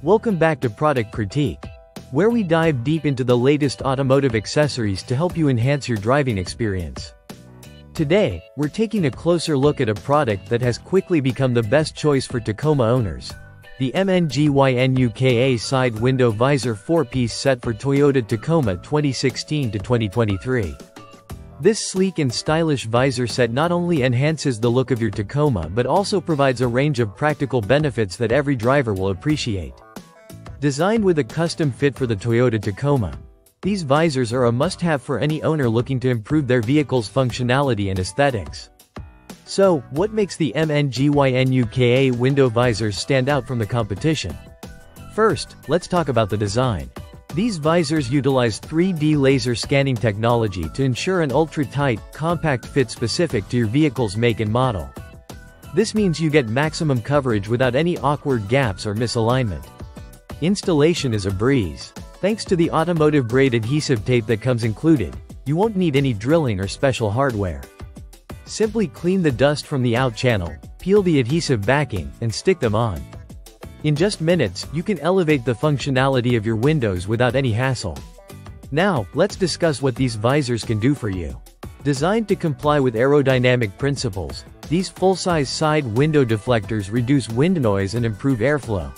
Welcome back to Product Critique, where we dive deep into the latest automotive accessories to help you enhance your driving experience. Today, we're taking a closer look at a product that has quickly become the best choice for Tacoma owners: the MNGYNUKA Side Window Visor 4-piece set for Toyota Tacoma 2016 to 2023. This sleek and stylish visor set not only enhances the look of your Tacoma but also provides a range of practical benefits that every driver will appreciate. Designed with a custom fit for the Toyota Tacoma, these visors are a must-have for any owner looking to improve their vehicle's functionality and aesthetics. So, what makes the MNGYNUKA window visors stand out from the competition? First, let's talk about the design. These visors utilize 3D laser scanning technology to ensure an ultra-tight, compact fit specific to your vehicle's make and model. This means you get maximum coverage without any awkward gaps or misalignment. Installation is a breeze. Thanks to the automotive grade adhesive tape that comes included, you won't need any drilling or special hardware. Simply clean the dust from the out channel, peel the adhesive backing, and stick them on. In just minutes, you can elevate the functionality of your windows without any hassle. Now, let's discuss what these visors can do for you. Designed to comply with aerodynamic principles, these full-size side window deflectors reduce wind noise and improve airflow.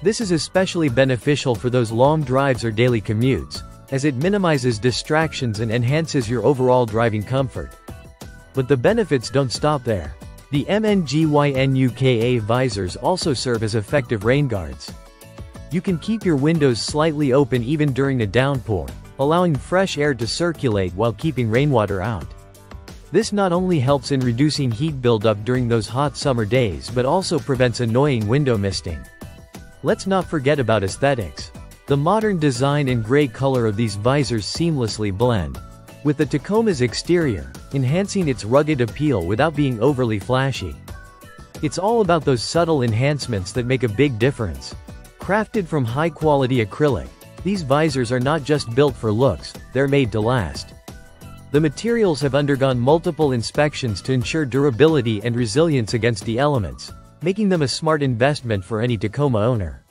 This is especially beneficial for those long drives or daily commutes, as it minimizes distractions and enhances your overall driving comfort. But the benefits don't stop there. The MNGYNUKA visors also serve as effective rain guards. You can keep your windows slightly open even during a downpour, allowing fresh air to circulate while keeping rainwater out. This not only helps in reducing heat buildup during those hot summer days but also prevents annoying window misting. Let's not forget about aesthetics. The modern design and gray color of these visors seamlessly blend with the Tacoma's exterior, enhancing its rugged appeal without being overly flashy. It's all about those subtle enhancements that make a big difference. Crafted from high-quality acrylic, these visors are not just built for looks, they're made to last. The materials have undergone multiple inspections to ensure durability and resilience against the elements, making them a smart investment for any Tacoma owner.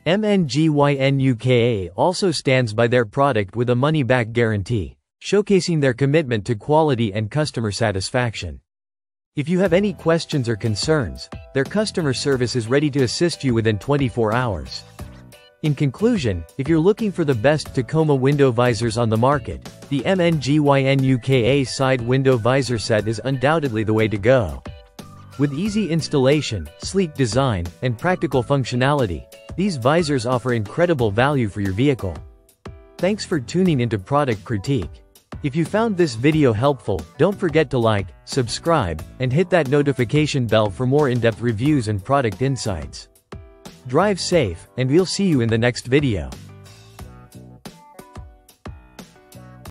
MNGYNUKA also stands by their product with a money-back guarantee, showcasing their commitment to quality and customer satisfaction. If you have any questions or concerns, their customer service is ready to assist you within 24 hours. In conclusion, if you're looking for the best Tacoma window visors on the market, the MNGYNUKA Side Window Visor Set is undoubtedly the way to go. With easy installation, sleek design, and practical functionality, these visors offer incredible value for your vehicle. Thanks for tuning into Product Critique. If you found this video helpful, don't forget to like, subscribe, and hit that notification bell for more in-depth reviews and product insights. Drive safe, and we'll see you in the next video.